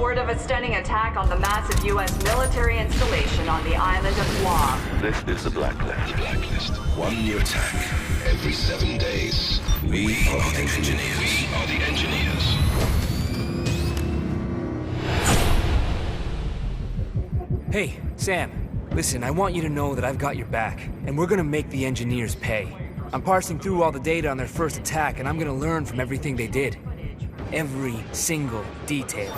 Word of a stunning attack on the massive U.S. military installation on the island of Guam. This is the Blacklist. The Blacklist. One new attack every 7 days. We are the engineers. We are the engineers. Hey, Sam. Listen, I want you to know that I've got your back, and we're gonna make the engineers pay. I'm parsing through all the data on their first attack, and I'm gonna learn from everything they did. Every single detail.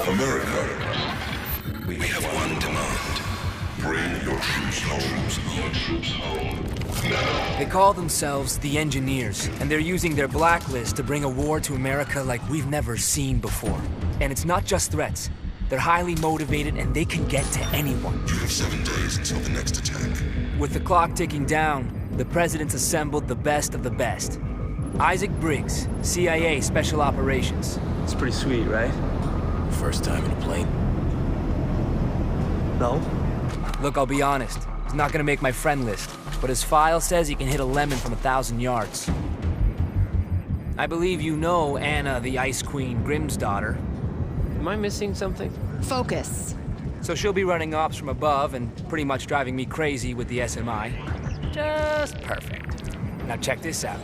America, we have one demand. Bring your troops home. Your troops home. Now. They call themselves the Engineers, and they're using their Blacklist to bring a war to America like we've never seen before. And it's not just threats. They're highly motivated, and they can get to anyone. You have 7 days until the next attack. With the clock ticking down, the president's assembled the best of the best. Isaac Briggs, CIA Special Operations. It's pretty sweet, right? First time in a plane? No? Look, I'll be honest. He's not gonna make my friend list, but his file says he can hit a lemon from 1,000 yards. I believe you know Anna, the Ice Queen, Grimm's daughter. Am I missing something? Focus. So she'll be running ops from above and pretty much driving me crazy with the SMI. Just perfect. Now check this out.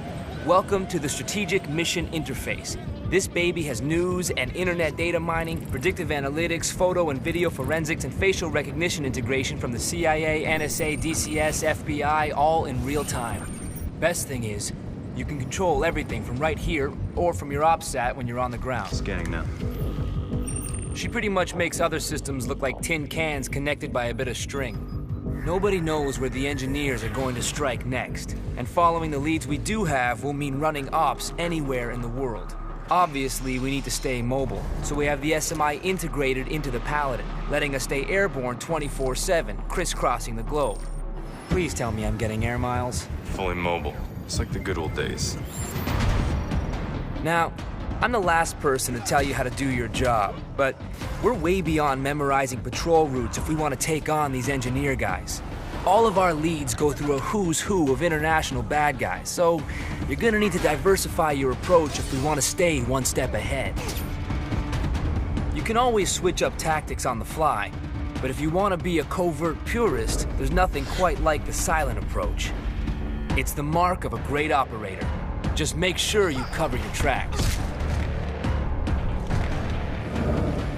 Welcome to the Strategic Mission Interface. This baby has news and internet data mining, predictive analytics, photo and video forensics, and facial recognition integration from the CIA, NSA, DCS, FBI, all in real time. Best thing is, you can control everything from right here or from your OpSat when you're on the ground. Scanning now. She pretty much makes other systems look like tin cans connected by a bit of string. Nobody knows where the engineers are going to strike next, and following the leads we do have will mean running ops anywhere in the world. Obviously, we need to stay mobile, so we have the SMI integrated into the Paladin, letting us stay airborne 24/7, crisscrossing the globe. Please tell me I'm getting air miles. Fully mobile. It's like the good old days. Now, I'm the last person to tell you how to do your job, but we're way beyond memorizing patrol routes if we want to take on these engineer guys. All of our leads go through a who's who of international bad guys, so you're gonna need to diversify your approach if we want to stay one step ahead. You can always switch up tactics on the fly, but if you want to be a covert purist, there's nothing quite like the silent approach. It's the mark of a great operator. Just make sure you cover your tracks.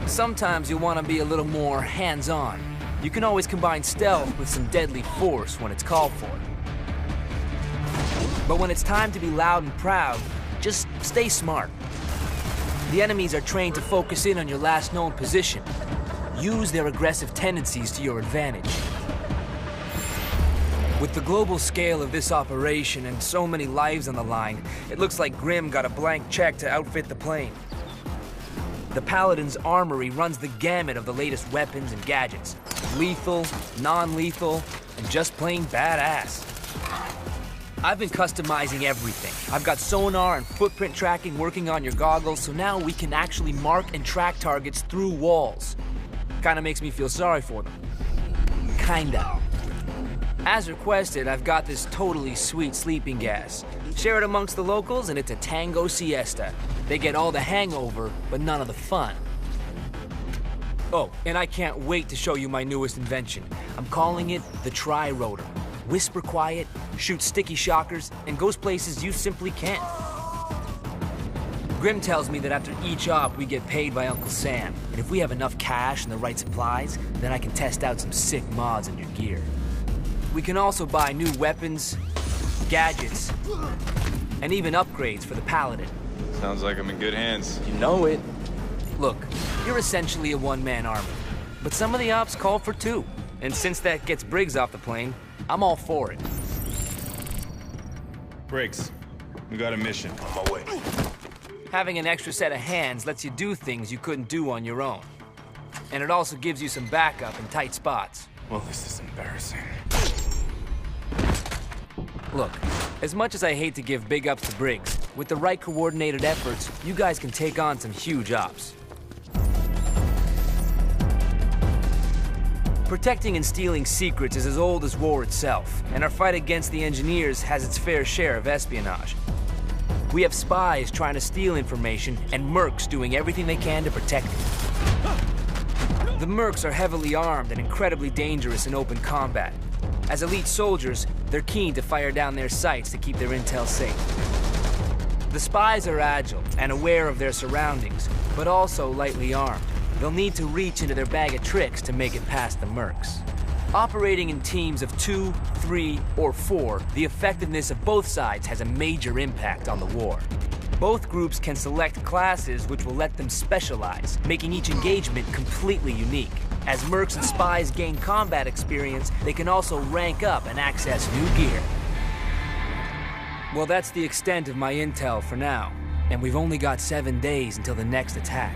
Sometimes you'll want to be a little more hands-on. You can always combine stealth with some deadly force when it's called for. But when it's time to be loud and proud, just stay smart. The enemies are trained to focus in on your last known position. Use their aggressive tendencies to your advantage. With the global scale of this operation and so many lives on the line, it looks like Grimm got a blank check to outfit the plane. The Paladin's armory runs the gamut of the latest weapons and gadgets. Lethal, non-lethal, and just plain badass. I've been customizing everything. I've got sonar and footprint tracking working on your goggles, so now we can actually mark and track targets through walls. Kinda makes me feel sorry for them. Kinda. As requested, I've got this totally sweet sleeping gas. Share it amongst the locals and it's a tango siesta. They get all the hangover, but none of the fun. Oh, and I can't wait to show you my newest invention. I'm calling it the Tri-Rotor. Whisper quiet, shoots sticky shockers, and goes places you simply can't. Grimm tells me that after each op, we get paid by Uncle Sam. And if we have enough cash and the right supplies, then I can test out some sick mods in your gear. We can also buy new weapons, gadgets, and even upgrades for the Paladin. Sounds like I'm in good hands. You know it. Look, you're essentially a one-man army, but some of the ops call for two. And since that gets Briggs off the plane, I'm all for it. Briggs, we got a mission. On my way. Having an extra set of hands lets you do things you couldn't do on your own. And it also gives you some backup in tight spots. Well, this is embarrassing. Look, as much as I hate to give big ups to Briggs, with the right coordinated efforts, you guys can take on some huge ops. Protecting and stealing secrets is as old as war itself, and our fight against the engineers has its fair share of espionage. We have spies trying to steal information, and mercs doing everything they can to protect it. The mercs are heavily armed and incredibly dangerous in open combat. As elite soldiers, they're keen to fire down their sights to keep their intel safe. The spies are agile and aware of their surroundings, but also lightly armed. They'll need to reach into their bag of tricks to make it past the mercs. Operating in teams of 2, 3, or 4, the effectiveness of both sides has a major impact on the war. Both groups can select classes which will let them specialize, making each engagement completely unique. As mercs and spies gain combat experience, they can also rank up and access new gear. Well, that's the extent of my intel for now, and we've only got 7 days until the next attack.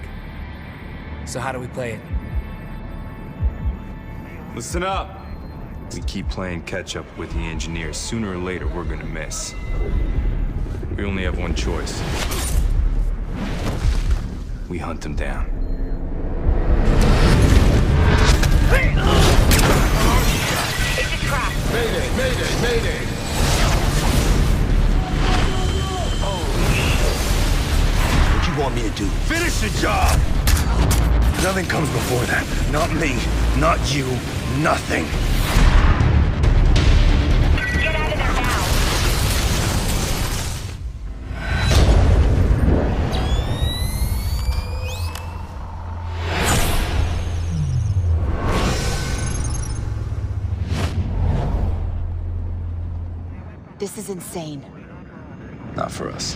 So how do we play it? Listen up! We keep playing catch-up with the engineers. Sooner or later, we're gonna miss. We only have one choice. We hunt them down. It's a trap. Mayday, mayday, mayday! What do you want me to do? Finish the job! Nothing comes before that. Not me, not you, nothing. Get out of there now. This is insane. Not for us.